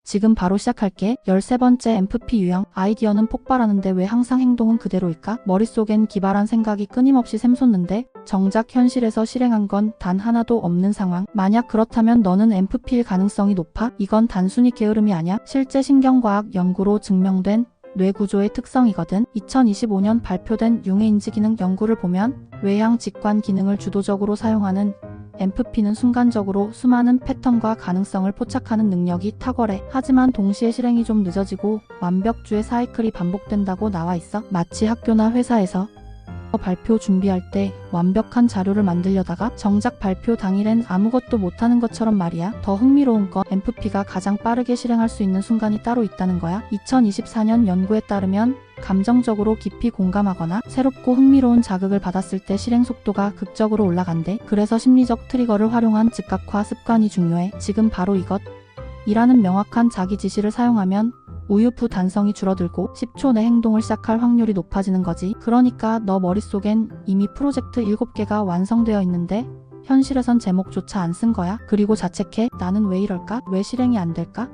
지금 바로 시작할게. 13번째 MFP 유형. 아이디어는 폭발하는데 왜 항상 행동은 그대로일까? 머릿속엔 기발한 생각이 끊임없이 샘솟는데 정작 현실에서 실행한 건 단 하나도 없는 상황. 만약 그렇다면 너는 MFP일 가능성이 높아? 이건 단순히 게으름이 아니야. 실제 신경과학 연구로 증명된 뇌구조의 특성이거든. 2025년 발표된 융해인지기능 연구를 보면 외향 직관 기능을 주도적으로 사용하는 MFP는 순간적으로 수많은 패턴과 가능성을 포착하는 능력이 탁월해. 하지만 동시에 실행이 좀 늦어지고 완벽주의 사이클이 반복된다고 나와 있어. 마치 학교나 회사에서 발표 준비할 때 완벽한 자료를 만들려다가 정작 발표 당일엔 아무것도 못하는 것처럼 말이야. 더 흥미로운 건 MFP가 가장 빠르게 실행할 수 있는 순간이 따로 있다는 거야. 2024년 연구에 따르면 감정적으로 깊이 공감하거나 새롭고 흥미로운 자극을 받았을 때 실행 속도가 극적으로 올라간대. 그래서 심리적 트리거를 활용한 즉각화 습관이 중요해. 지금 바로 이것이라는 명확한 자기 지시를 사용하면 우유부 단성이 줄어들고 10초 내 행동을 시작할 확률이 높아지는 거지. 그러니까 너 머릿속엔 이미 프로젝트 7개가 완성되어 있는데 현실에선 제목조차 안 쓴 거야. 그리고 자책해. 나는 왜 이럴까? 왜 실행이 안 될까?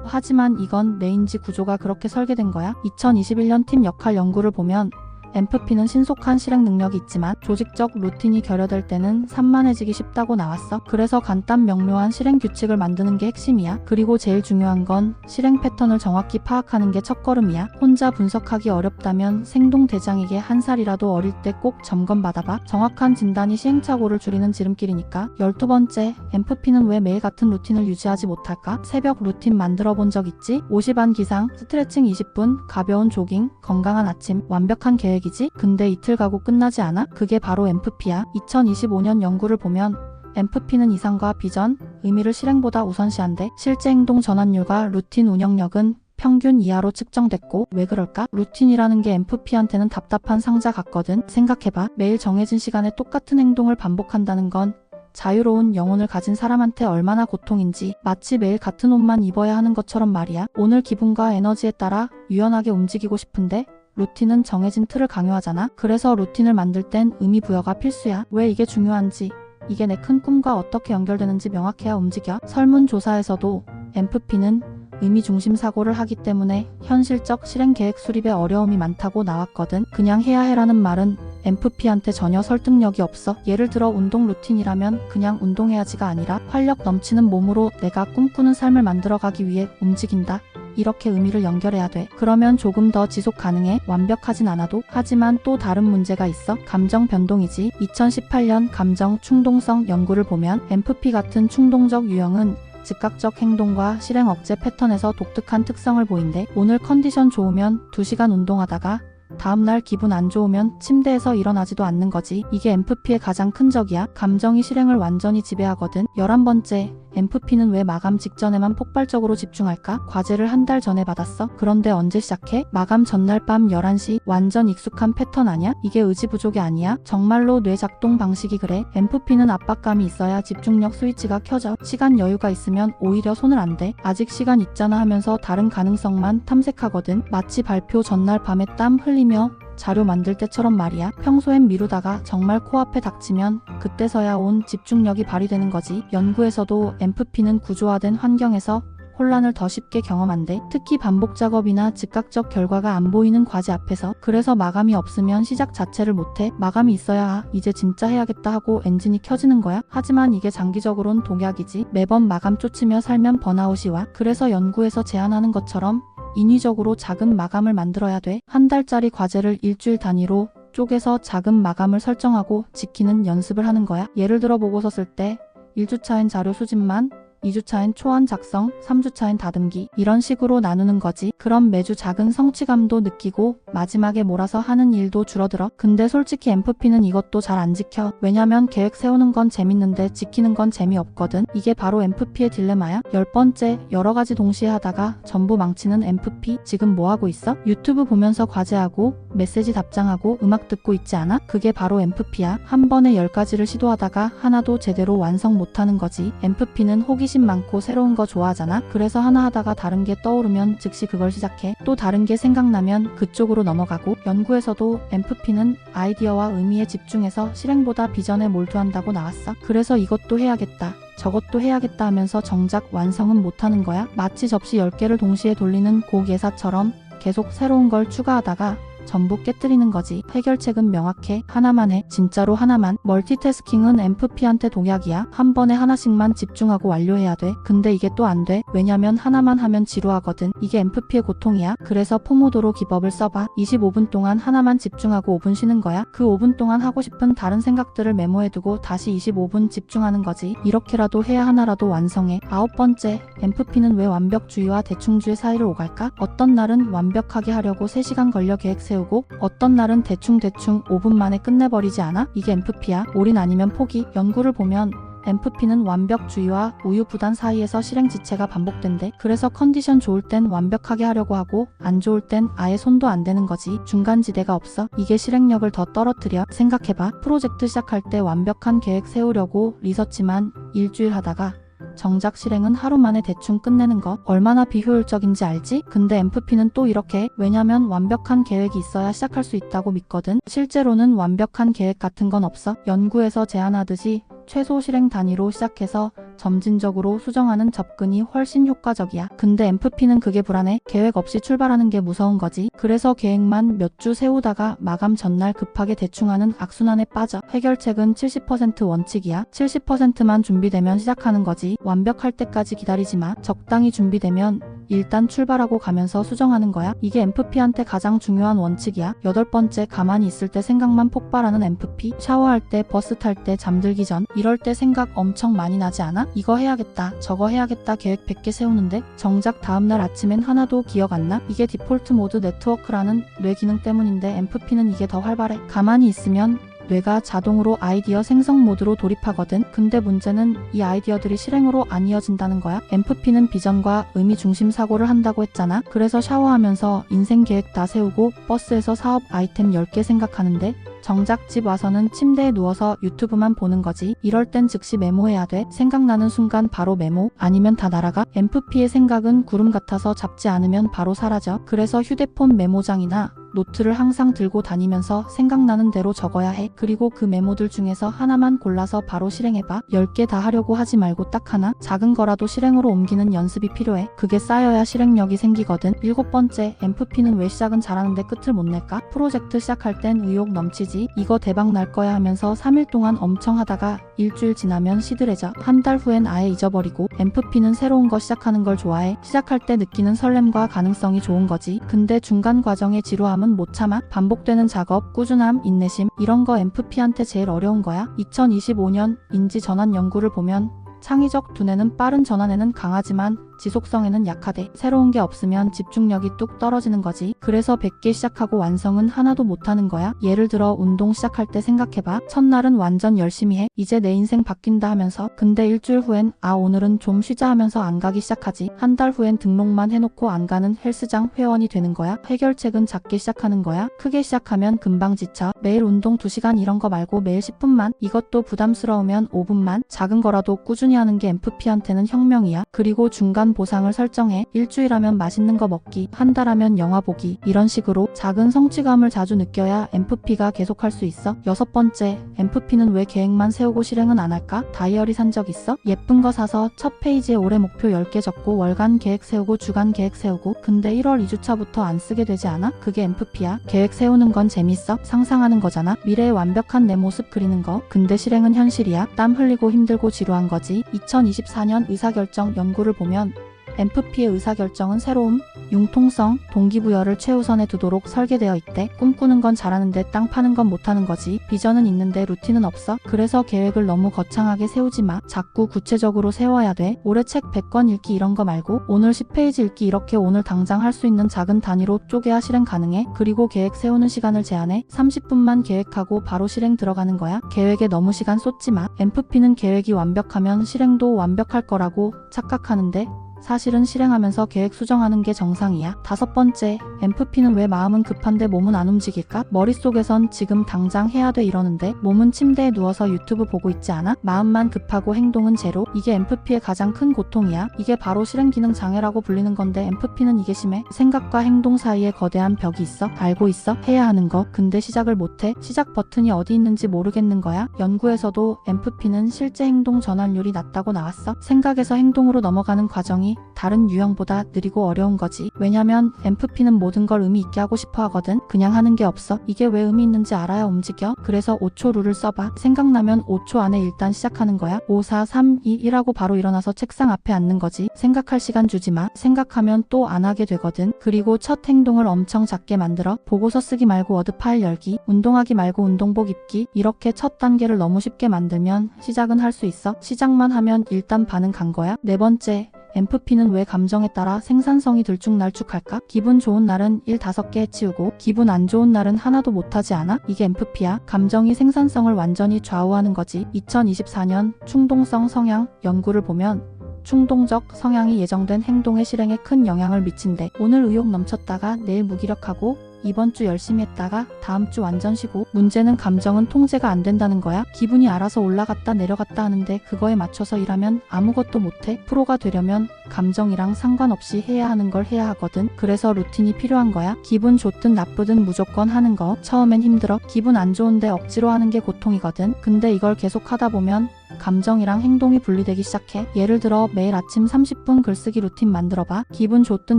하지만 이건 내 인지 구조가 그렇게 설계된 거야. 2021년 팀 역할 연구를 보면 MFP는 신속한 실행 능력이 있지만 조직적 루틴이 결여될 때는 산만해지기 쉽다고 나왔어. 그래서 간단 명료한 실행 규칙을 만드는 게 핵심이야. 그리고 제일 중요한 건 실행 패턴을 정확히 파악하는 게 첫걸음이야. 혼자 분석하기 어렵다면 생동대장에게 한 살이라도 어릴 때 꼭 점검받아봐. 정확한 진단이 시행착오를 줄이는 지름길이니까. 12번째, MFP는 왜 매일 같은 루틴을 유지하지 못할까? 새벽 루틴 만들어 본 적 있지? 50안 기상, 스트레칭 20분, 가벼운 조깅, 건강한 아침, 완벽한 계획 이지? 근데 이틀 가고 끝나지 않아? 그게 바로 MFP야. 2025년 연구를 보면 MFP는 이상과 비전, 의미를 실행보다 우선시한대. 실제 행동 전환율과 루틴 운영력은 평균 이하로 측정됐고 왜 그럴까? 루틴이라는 게 MFP한테는 답답한 상자 같거든. 생각해봐. 매일 정해진 시간에 똑같은 행동을 반복한다는 건 자유로운 영혼을 가진 사람한테 얼마나 고통인지. 마치 매일 같은 옷만 입어야 하는 것처럼 말이야. 오늘 기분과 에너지에 따라 유연하게 움직이고 싶은데 루틴은 정해진 틀을 강요하잖아. 그래서 루틴을 만들 땐 의미 부여가 필수야. 왜 이게 중요한지, 이게 내 큰 꿈과 어떻게 연결되는지 명확해야 움직여. 설문조사에서도 MFP는 의미 중심 사고를 하기 때문에 현실적 실행 계획 수립에 어려움이 많다고 나왔거든. 그냥 해야 해라는 말은 MFP한테 전혀 설득력이 없어. 예를 들어 운동 루틴이라면 그냥 운동해야지가 아니라 활력 넘치는 몸으로 내가 꿈꾸는 삶을 만들어가기 위해 움직인다. 이렇게 의미를 연결해야 돼. 그러면 조금 더 지속 가능해. 완벽하진 않아도. 하지만 또 다른 문제가 있어. 감정 변동이지. 2018년 감정 충동성 연구를 보면 MFP 같은 충동적 유형은 즉각적 행동과 실행 억제 패턴에서 독특한 특성을 보인대. 오늘 컨디션 좋으면 2시간 운동하다가 다음날 기분 안 좋으면 침대에서 일어나지도 않는 거지. 이게 MFP의 가장 큰 적이야. 감정이 실행을 완전히 지배하거든. 11번째, MFP는 왜 마감 직전에만 폭발적으로 집중할까? 과제를 한 달 전에 받았어. 그런데 언제 시작해? 마감 전날 밤 11시. 완전 익숙한 패턴 아니야? 이게 의지 부족이 아니야? 정말로 뇌 작동 방식이 그래. MFP는 압박감이 있어야 집중력 스위치가 켜져. 시간 여유가 있으면 오히려 손을 안 대. 아직 시간 있잖아 하면서 다른 가능성만 탐색하거든. 마치 발표 전날 밤에 땀 흘리며 자료 만들 때처럼 말이야. 평소엔 미루다가 정말 코앞에 닥치면 그때서야 온 집중력이 발휘되는 거지. 연구에서도 MFP는 구조화된 환경에서 혼란을 더 쉽게 경험한대. 특히 반복 작업이나 즉각적 결과가 안 보이는 과제 앞에서. 그래서 마감이 없으면 시작 자체를 못해. 마감이 있어야 이제 진짜 해야겠다 하고 엔진이 켜지는 거야. 하지만 이게 장기적으론 독약이지. 매번 마감 쫓으며 살면 번아웃이 와. 그래서 연구에서 제안하는 것처럼 인위적으로 작은 마감을 만들어야 돼. 한 달짜리 과제를 일주일 단위로 쪼개서 작은 마감을 설정하고 지키는 연습을 하는 거야. 예를 들어 보고서 쓸 때 1주차엔 자료 수집만, 2주차엔 초안 작성, 3주차엔 다듬기. 이런 식으로 나누는 거지. 그럼 매주 작은 성취감도 느끼고 마지막에 몰아서 하는 일도 줄어들어. 근데 솔직히 MFP는 이것도 잘 안 지켜. 왜냐면 계획 세우는 건 재밌는데 지키는 건 재미없거든. 이게 바로 MFP의 딜레마야. 10번째, 여러 가지 동시에 하다가 전부 망치는 MFP. 지금 뭐 하고 있어? 유튜브 보면서 과제하고 메시지 답장하고 음악 듣고 있지 않아? 그게 바로 MFP야. 한 번에 10가지를 시도하다가 하나도 제대로 완성 못하는 거지. MFP는 호기심 많고 새로운 거 좋아하잖아. 그래서 하나 하다가 다른 게 떠오르면 즉시 그걸 시작해. 또 다른 게 생각나면 그쪽으로 넘어가고. 연구에서도 MFP는 아이디어와 의미에 집중해서 실행보다 비전에 몰두한다고 나왔어. 그래서 이것도 해야겠다. 저것도 해야겠다 하면서 정작 완성은 못하는 거야. 마치 접시 10개를 동시에 돌리는 고개사처럼 계속 새로운 걸 추가하다가 전부 깨뜨리는 거지. 해결책은 명확해. 하나만 해. 진짜로 하나만. 멀티태스킹은 MFP한테 독약이야. 한 번에 하나씩만 집중하고 완료해야 돼. 근데 이게 또 안 돼. 왜냐면 하나만 하면 지루하거든. 이게 MFP의 고통이야. 그래서 포모도로 기법을 써봐. 25분 동안 하나만 집중하고 5분 쉬는 거야. 그 5분 동안 하고 싶은 다른 생각들을 메모해두고 다시 25분 집중하는 거지. 이렇게라도 해야 하나라도 완성해. 9번째, MFP는 왜 완벽주의와 대충주의 사이를 오갈까? 어떤 날은 완벽하게 하려고 3시간 걸려 계획 세우고 어떤 날은 대충 5분 만에 끝내버리지 않아? 이게 MFP야. 올인 아니면 포기. 연구를 보면 MFP는 완벽주의와 우유부단 사이에서 실행지체가 반복된대. 그래서 컨디션 좋을 땐 완벽하게 하려고 하고 안 좋을 땐 아예 손도 안 대는 거지. 중간지대가 없어. 이게 실행력을 더 떨어뜨려. 생각해봐. 프로젝트 시작할 때 완벽한 계획 세우려고 리서치만 일주일 하다가 정작 실행은 하루 만에 대충 끝내는 거 얼마나 비효율적인지 알지? 근데 MFP는 또 이렇게 해. 왜냐면 완벽한 계획이 있어야 시작할 수 있다고 믿거든. 실제로는 완벽한 계획 같은 건 없어. 연구에서 제안하듯이 최소 실행 단위로 시작해서 점진적으로 수정하는 접근이 훨씬 효과적이야. 근데 MFP는 그게 불안해. 계획 없이 출발하는 게 무서운 거지. 그래서 계획만 몇 주 세우다가 마감 전날 급하게 대충하는 악순환에 빠져. 해결책은 70% 원칙이야. 70%만 준비되면 시작하는 거지. 완벽할 때까지 기다리지 마. 적당히 준비되면 일단 출발하고 가면서 수정하는 거야. 이게 MFP한테 가장 중요한 원칙이야. 8번째, 가만히 있을 때 생각만 폭발하는 MFP. 샤워할 때, 버스 탈 때, 잠들기 전 이럴 때 생각 엄청 많이 나지 않아? 이거 해야겠다, 저거 해야겠다 계획 100개 세우는데 정작 다음날 아침엔 하나도 기억 안 나? 이게 디폴트 모드 네트워크라는 뇌 기능 때문인데 MFP는 이게 더 활발해. 가만히 있으면 뇌가 자동으로 아이디어 생성 모드로 돌입하거든. 근데 문제는 이 아이디어들이 실행으로 안 이어진다는 거야. MFP는 비전과 의미 중심 사고를 한다고 했잖아. 그래서 샤워하면서 인생 계획 다 세우고 버스에서 사업 아이템 10개 생각하는데 정작 집 와서는 침대에 누워서 유튜브만 보는 거지. 이럴 땐 즉시 메모해야 돼. 생각나는 순간 바로 메모, 아니면 다 날아가. MFP의 생각은 구름 같아서 잡지 않으면 바로 사라져. 그래서 휴대폰 메모장이나 노트를 항상 들고 다니면서 생각나는 대로 적어야 해. 그리고 그 메모들 중에서 하나만 골라서 바로 실행해봐. 10개 다 하려고 하지 말고 딱 하나. 작은 거라도 실행으로 옮기는 연습이 필요해. 그게 쌓여야 실행력이 생기거든. 7번째, MFP는 왜 시작은 잘하는데 끝을 못 낼까? 프로젝트 시작할 땐 의욕 넘치지. 이거 대박 날 거야 하면서 3일 동안 엄청 하다가 일주일 지나면 시들해져. 한 달 후엔 아예 잊어버리고. MFP는 새로운 거 시작하는 걸 좋아해. 시작할 때 느끼는 설렘과 가능성이 좋은 거지. 근데 중간 과정의 지루함은 못 참아. 반복되는 작업, 꾸준함, 인내심 이런 거 MFP한테 제일 어려운 거야. 2025년 인지 전환 연구를 보면 창의적 두뇌는 빠른 전환에는 강하지만 지속성에는 약하대. 새로운 게 없으면 집중력이 뚝 떨어지는 거지. 그래서 100개 시작하고 완성은 하나도 못하는 거야. 예를 들어 운동 시작할 때 생각해봐. 첫날은 완전 열심히 해. 이제 내 인생 바뀐다 하면서. 근데 일주일 후엔 오늘은 좀 쉬자 하면서 안 가기 시작하지. 한 달 후엔 등록만 해놓고 안 가는 헬스장 회원이 되는 거야. 해결책은 작게 시작하는 거야. 크게 시작하면 금방 지쳐. 매일 운동 2시간 이런 거 말고 매일 10분만. 이것도 부담스러우면 5분만. 작은 거라도 꾸준히 하는 게 MFP한테는 혁명이야. 그리고 중간 보상을 설정해. 일주일 하면 맛있는 거 먹기, 한 달 하면 영화 보기. 이런 식으로 작은 성취감을 자주 느껴야 MFP가 계속할 수 있어. 6번째, MFP는 왜 계획만 세우고 실행은 안 할까? 다이어리 산 적 있어? 예쁜 거 사서 첫 페이지에 올해 목표 10개 적고 월간 계획 세우고 주간 계획 세우고. 근데 1월 2주차부터 안 쓰게 되지 않아? 그게 MFP야. 계획 세우는 건 재밌어. 상상하는 거잖아. 미래의 완벽한 내 모습 그리는 거. 근데 실행은 현실이야. 땀 흘리고 힘들고 지루한 거지. 2024년 의사결정 연구를 보면 MFP의 의사결정은 새로움, 융통성, 동기부여를 최우선에 두도록 설계되어 있대. 꿈꾸는 건 잘하는데 땅 파는 건 못하는 거지. 비전은 있는데 루틴은 없어. 그래서 계획을 너무 거창하게 세우지 마. 자꾸 구체적으로 세워야 돼. 올해 책 100권 읽기 이런 거 말고 오늘 10페이지 읽기 이렇게 오늘 당장 할 수 있는 작은 단위로 쪼개야 실행 가능해. 그리고 계획 세우는 시간을 제한해. 30분만 계획하고 바로 실행 들어가는 거야. 계획에 너무 시간 쏟지 마. MFP는 계획이 완벽하면 실행도 완벽할 거라고 착각하는데 사실은 실행하면서 계획 수정하는 게 정상이야. 5번째, MFP는 왜 마음은 급한데 몸은 안 움직일까? 머릿속에선 지금 당장 해야 돼 이러는데 몸은 침대에 누워서 유튜브 보고 있지 않아? 마음만 급하고 행동은 제로? 이게 MFP의 가장 큰 고통이야. 이게 바로 실행기능 장애라고 불리는 건데 MFP는 이게 심해. 생각과 행동 사이에 거대한 벽이 있어. 알고 있어? 해야 하는 거. 근데 시작을 못해. 시작 버튼이 어디 있는지 모르겠는 거야. 연구에서도 MFP는 실제 행동 전환율이 낮다고 나왔어. 생각에서 행동으로 넘어가는 과정이 다른 유형보다 느리고 어려운 거지. 왜냐면 MFP는 모든 걸 의미 있게 하고 싶어 하거든. 그냥 하는 게 없어. 이게 왜 의미 있는지 알아야 움직여. 그래서 5초 룰을 써봐. 생각나면 5초 안에 일단 시작하는 거야. 5, 4, 3, 2, 1하고 바로 일어나서 책상 앞에 앉는 거지. 생각할 시간 주지 마. 생각하면 또 안 하게 되거든. 그리고 첫 행동을 엄청 작게 만들어. 보고서 쓰기 말고 워드 파일 열기, 운동하기 말고 운동복 입기. 이렇게 첫 단계를 너무 쉽게 만들면 시작은 할 수 있어. 시작만 하면 일단 반은 간 거야. 4번째, MFP는 왜 감정에 따라 생산성이 들쭉날쭉할까? 기분 좋은 날은 일 5개 해치우고 기분 안 좋은 날은 하나도 못하지 않아? 이게 MFP야. 감정이 생산성을 완전히 좌우하는 거지. 2024년 충동성 성향 연구를 보면 충동적 성향이 예정된 행동의 실행에 큰 영향을 미친대. 오늘 의욕 넘쳤다가 내일 무기력하고 이번 주 열심히 했다가 다음 주 완전 쉬고. 문제는 감정은 통제가 안 된다는 거야. 기분이 알아서 올라갔다 내려갔다 하는데 그거에 맞춰서 일하면 아무것도 못해. 프로가 되려면 감정이랑 상관없이 해야 하는 걸 해야 하거든. 그래서 루틴이 필요한 거야. 기분 좋든 나쁘든 무조건 하는 거. 처음엔 힘들어. 기분 안 좋은데 억지로 하는 게 고통이거든. 근데 이걸 계속 하다 보면 감정이랑 행동이 분리되기 시작해. 예를 들어 매일 아침 30분 글쓰기 루틴 만들어봐. 기분 좋든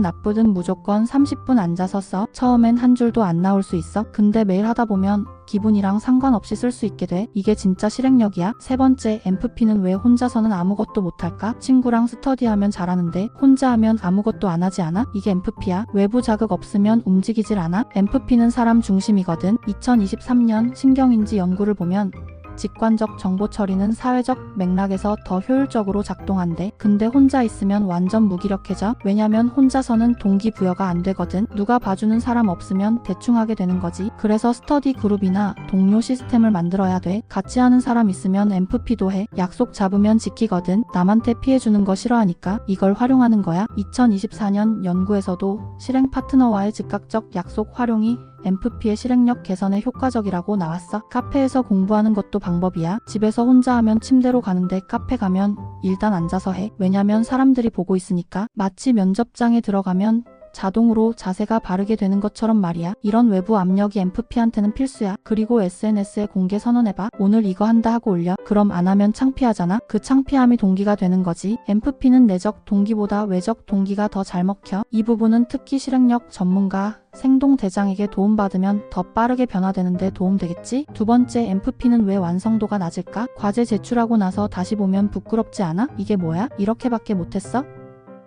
나쁘든 무조건 30분 앉아서 써. 처음엔 한 줄도 안 나올 수 있어. 근데 매일 하다 보면 기분이랑 상관없이 쓸 수 있게 돼. 이게 진짜 실행력이야. 3번째, MFP는 왜 혼자서는 아무것도 못할까? 친구랑 스터디하면 잘하는데 혼자 하면 아무것도 안 하지 않아? 이게 MFP야. 외부 자극 없으면 움직이질 않아. MFP는 사람 중심이거든. 2023년 신경인지 연구를 보면 직관적 정보 처리는 사회적 맥락에서 더 효율적으로 작동한대. 근데 혼자 있으면 완전 무기력해져. 왜냐면 혼자서는 동기부여가 안 되거든. 누가 봐주는 사람 없으면 대충 하게 되는 거지. 그래서 스터디 그룹이나 동료 시스템을 만들어야 돼. 같이 하는 사람 있으면 MFP도 해. 약속 잡으면 지키거든. 남한테 피해주는 거 싫어하니까 이걸 활용하는 거야. 2024년 연구에서도 실행 파트너와의 즉각적 약속 활용이 MFP의 실행력 개선에 효과적이라고 나왔어. 카페에서 공부하는 것도 방법이야. 집에서 혼자 하면 침대로 가는데 카페 가면 일단 앉아서 해. 왜냐면 사람들이 보고 있으니까. 마치 면접장에 들어가면 자동으로 자세가 바르게 되는 것처럼 말이야. 이런 외부 압력이 MFP한테는 필수야. 그리고 SNS에 공개 선언해봐. 오늘 이거 한다 하고 올려. 그럼 안 하면 창피하잖아. 그 창피함이 동기가 되는 거지. MFP는 내적 동기보다 외적 동기가 더 잘 먹혀. 이 부분은 특히 실행력 전문가 생동대장에게 도움받으면 더 빠르게 변화되는데 도움되겠지? 2번째, MFP는 왜 완성도가 낮을까? 과제 제출하고 나서 다시 보면 부끄럽지 않아? 이게 뭐야? 이렇게밖에 못했어?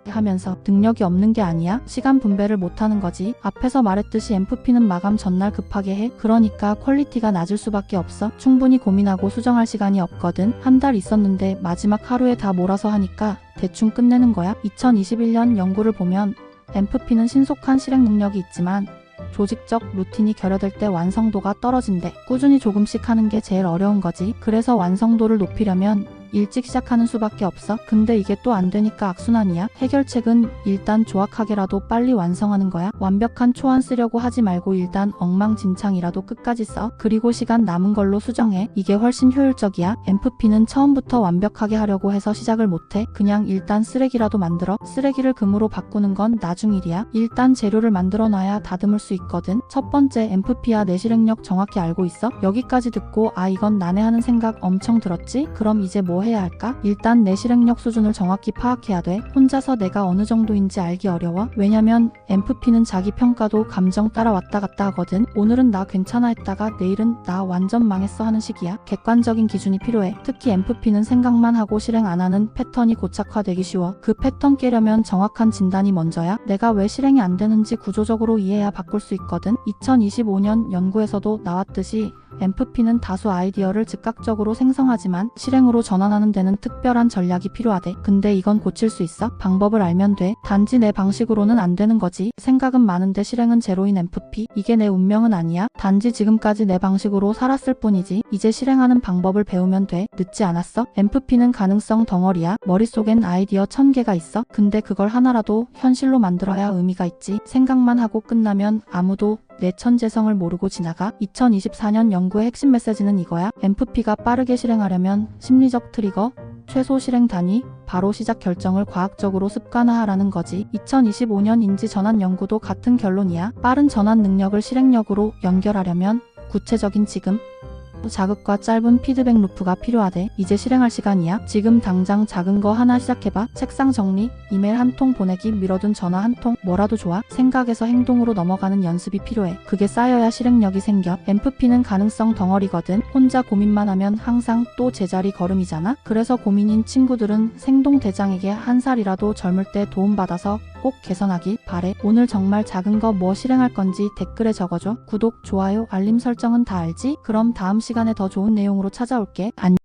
하면서 능력이 없는 게 아니야. 시간 분배를 못하는 거지. 앞에서 말했듯이 MFP는 마감 전날 급하게 해. 그러니까 퀄리티가 낮을 수밖에 없어. 충분히 고민하고 수정할 시간이 없거든. 한 달 있었는데 마지막 하루에 다 몰아서 하니까 대충 끝내는 거야. 2021년 연구를 보면 MFP는 신속한 실행 능력이 있지만 조직적 루틴이 결여될 때 완성도가 떨어진대. 꾸준히 조금씩 하는 게 제일 어려운 거지. 그래서 완성도를 높이려면 일찍 시작하는 수밖에 없어. 근데 이게 또 안 되니까 악순환이야. 해결책은 일단 조악하게라도 빨리 완성하는 거야. 완벽한 초안 쓰려고 하지 말고 일단 엉망진창이라도 끝까지 써. 그리고 시간 남은 걸로 수정해. 이게 훨씬 효율적이야. MFP는 처음부터 완벽하게 하려고 해서 시작을 못해. 그냥 일단 쓰레기라도 만들어. 쓰레기를 금으로 바꾸는 건 나중 일이야. 일단 재료를 만들어 놔야 다듬을 수 있거든. 첫 번째, MFP야 내 실행력 정확히 알고 있어? 여기까지 듣고 이건 나네 하는 생각 엄청 들었지? 그럼 이제 뭐 해야 할까? 일단 내 실행력 수준을 정확히 파악해야 돼. 혼자서 내가 어느 정도인지 알기 어려워. 왜냐면 MFP는 자기 평가도 감정 따라 왔다 갔다 하거든. 오늘은 나 괜찮아 했다가 내일은 나 완전 망했어 하는 식이야. 객관적인 기준이 필요해. 특히 MFP는 생각만 하고 실행 안 하는 패턴이 고착화되기 쉬워. 그 패턴 깨려면 정확한 진단이 먼저야. 내가 왜 실행이 안 되는지 구조적으로 이해해야 바꿀 수 있거든. 2025년 연구에서도 나왔듯이 MFP는 다수 아이디어를 즉각적으로 생성하지만 실행으로 전환하는 데는 특별한 전략이 필요하대. 근데 이건 고칠 수 있어? 방법을 알면 돼. 단지 내 방식으로는 안 되는 거지. 생각은 많은데 실행은 제로인 MFP. 이게 내 운명은 아니야. 단지 지금까지 내 방식으로 살았을 뿐이지. 이제 실행하는 방법을 배우면 돼. 늦지 않았어? MFP는 가능성 덩어리야. 머릿속엔 아이디어 1000개가 있어. 근데 그걸 하나라도 현실로 만들어야 의미가 있지. 생각만 하고 끝나면 아무도 내 천재성을 모르고 지나가. 2024년 연구의 핵심 메시지는 이거야. MFP가 빠르게 실행하려면 심리적 트리거, 최소 실행 단위, 바로 시작 결정을 과학적으로 습관화하라는 거지. 2025년 인지 전환 연구도 같은 결론이야. 빠른 전환 능력을 실행력으로 연결하려면 구체적인 지금, 자극과 짧은 피드백 루프가 필요하대. 이제 실행할 시간이야. 지금 당장 작은 거 하나 시작해봐. 책상 정리, 이메일 한 통 보내기, 미뤄둔 전화 한 통, 뭐라도 좋아. 생각에서 행동으로 넘어가는 연습이 필요해. 그게 쌓여야 실행력이 생겨. MFP는 가능성 덩어리거든. 혼자 고민만 하면 항상 또 제자리 걸음이잖아. 그래서 고민인 친구들은 생동대장에게 한 살이라도 젊을 때 도움받아서 꼭 개선하길 바래. 오늘 정말 작은 거 뭐 실행할 건지 댓글에 적어줘. 구독, 좋아요, 알림 설정은 다 알지? 그럼 다음 시간에 더 좋은 내용으로 찾아올게. 안녕.